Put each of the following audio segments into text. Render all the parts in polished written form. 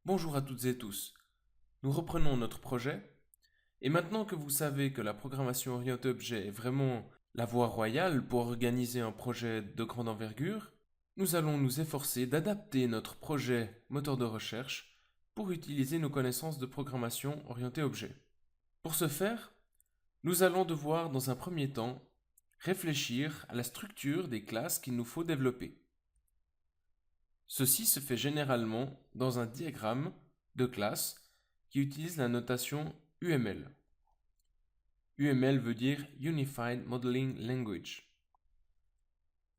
Bonjour à toutes et tous. Nous reprenons notre projet et maintenant que vous savez que la programmation orientée objet est vraiment la voie royale pour organiser un projet de grande envergure, nous allons nous efforcer d'adapter notre projet moteur de recherche pour utiliser nos connaissances de programmation orientée objet. Pour ce faire, nous allons devoir dans un premier temps réfléchir à la structure des classes qu'il nous faut développer. Ceci se fait généralement dans un diagramme de classe qui utilise la notation UML. UML veut dire Unified Modeling Language.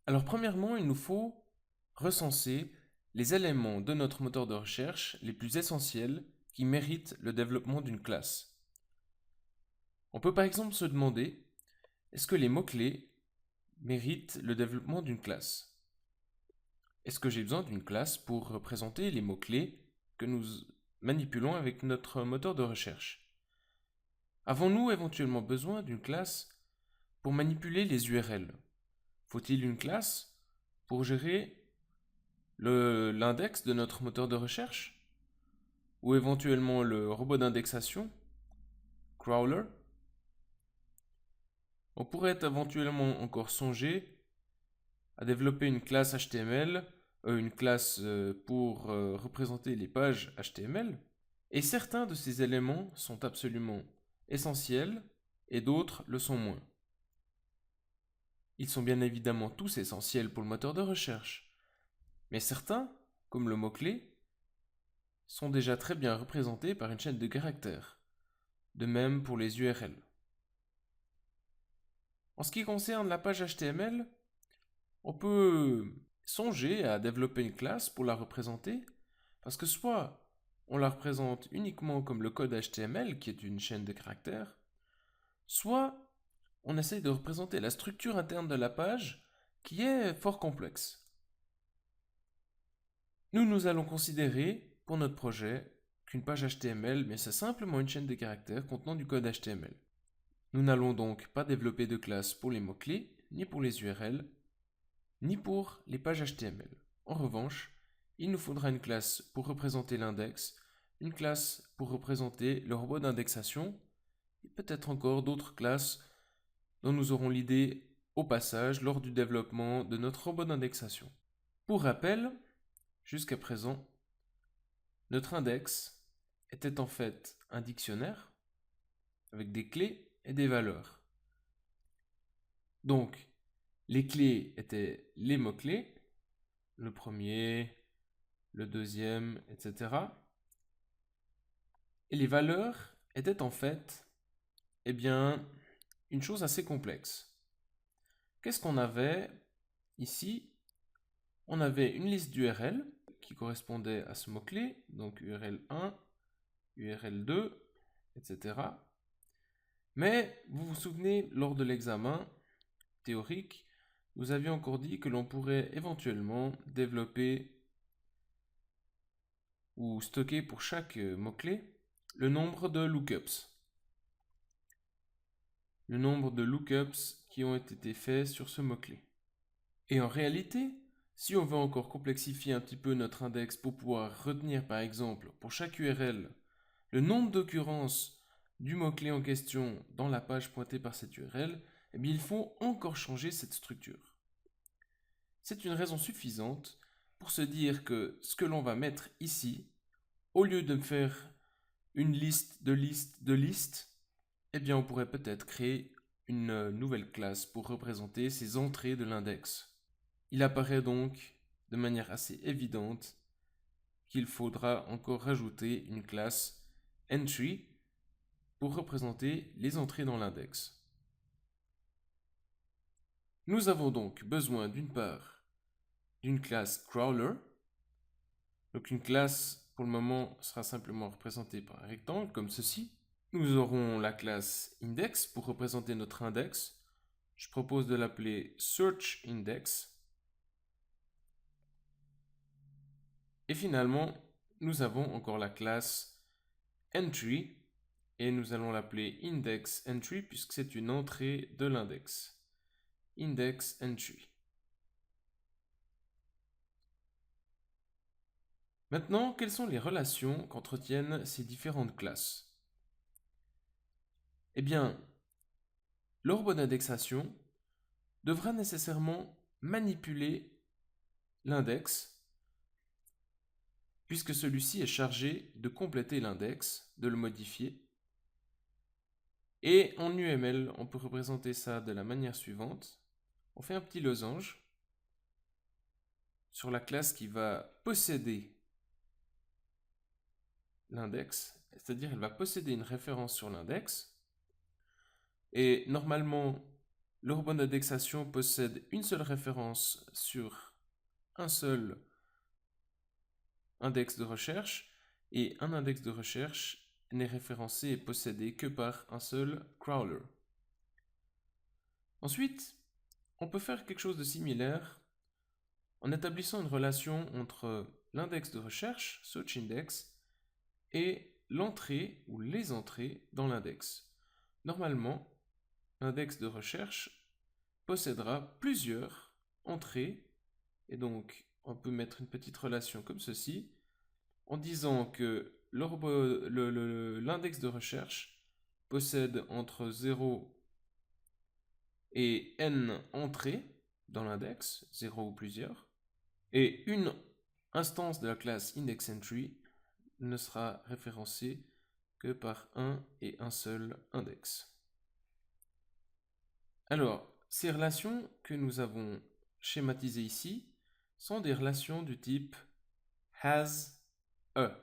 Alors premièrement, il nous faut recenser les éléments de notre moteur de recherche les plus essentiels qui méritent le développement d'une classe. On peut par exemple se demander, est-ce que les mots-clés méritent le développement d'une classe? Est-ce que j'ai besoin d'une classe pour représenter les mots-clés que nous manipulons avec notre moteur de recherche? Avons-nous éventuellement besoin d'une classe pour manipuler les URL? Faut-il une classe pour gérer l'index de notre moteur de recherche? Ou éventuellement le robot d'indexation, crawler? On pourrait éventuellement encore songer à développer une classe HTML, une classe pour représenter les pages HTML. Et certains de ces éléments sont absolument essentiels et d'autres le sont moins. Ils sont bien évidemment tous essentiels pour le moteur de recherche, mais certains, comme le mot-clé, sont déjà très bien représentés par une chaîne de caractères, de même pour les URL. En ce qui concerne la page HTML, on peut songer à développer une classe pour la représenter, parce que soit on la représente uniquement comme le code HTML, qui est une chaîne de caractères, soit on essaye de représenter la structure interne de la page, qui est fort complexe. Nous allons considérer, pour notre projet, qu'une page HTML, mais c'est simplement une chaîne de caractères contenant du code HTML. Nous n'allons donc pas développer de classe pour les mots-clés, ni pour les URL, ni pour les pages HTML. En revanche, il nous faudra une classe pour représenter l'index, une classe pour représenter le robot d'indexation, et peut-être encore d'autres classes dont nous aurons l'idée au passage lors du développement de notre robot d'indexation. Pour rappel, jusqu'à présent, notre index était en fait un dictionnaire avec des clés et des valeurs. Donc, les clés étaient les mots-clés, le premier, le deuxième, etc. Et les valeurs étaient en fait, une chose assez complexe. Qu'est-ce qu'on avait ici? On avait une liste d'URL qui correspondait à ce mot-clé, donc URL 1, URL 2, etc. Mais vous vous souvenez, lors de l'examen théorique, nous avions encore dit que l'on pourrait éventuellement développer ou stocker pour chaque mot-clé le nombre de lookups. Le nombre de lookups qui ont été faits sur ce mot-clé. Et en réalité, si on veut encore complexifier un petit peu notre index pour pouvoir retenir par exemple pour chaque URL le nombre d'occurrences du mot-clé en question dans la page pointée par cette URL, il faut encore changer cette structure. C'est une raison suffisante pour se dire que ce que l'on va mettre ici, au lieu de faire une liste de listes de listes, on pourrait peut-être créer une nouvelle classe pour représenter ces entrées de l'index. Il apparaît donc de manière assez évidente qu'il faudra encore rajouter une classe entry pour représenter les entrées dans l'index. Nous avons donc besoin d'une part d'une classe crawler. Donc une classe pour le moment sera simplement représentée par un rectangle comme ceci. Nous aurons la classe index pour représenter notre index. Je propose de l'appeler searchIndex. Et finalement, nous avons encore la classe entry et nous allons l'appeler indexEntry puisque c'est une entrée de l'index. IndexEntry. Maintenant, quelles sont les relations qu'entretiennent ces différentes classes? Eh bien, le robot d'indexation devra nécessairement manipuler l'index, puisque celui-ci est chargé de compléter l'index, de le modifier. Et en UML, on peut représenter ça de la manière suivante. On fait un petit losange sur la classe qui va posséder l'index, c'est-à-dire elle va posséder une référence sur l'index. Et normalement, le robot d'indexation possède une seule référence sur un seul index de recherche, et un index de recherche n'est référencé et possédé que par un seul crawler. Ensuite, on peut faire quelque chose de similaire en établissant une relation entre l'index de recherche, search index, et l'entrée ou les entrées dans l'index. Normalement, l'index de recherche possédera plusieurs entrées, et donc on peut mettre une petite relation comme ceci, en disant que l'index de recherche possède entre 0 et n entrées dans l'index, 0 ou plusieurs, et une instance de la classe indexEntry ne sera référencée que par un et un seul index. Alors, ces relations que nous avons schématisées ici sont des relations du type has a.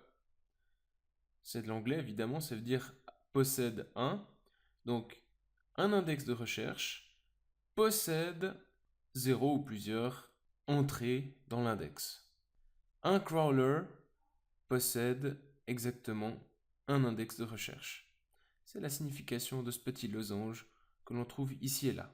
C'est de l'anglais, évidemment, ça veut dire possède un. Donc, un index de recherche possède 0 ou plusieurs entrées dans l'index. Un crawler possède exactement un index de recherche. C'est la signification de ce petit losange que l'on trouve ici et là.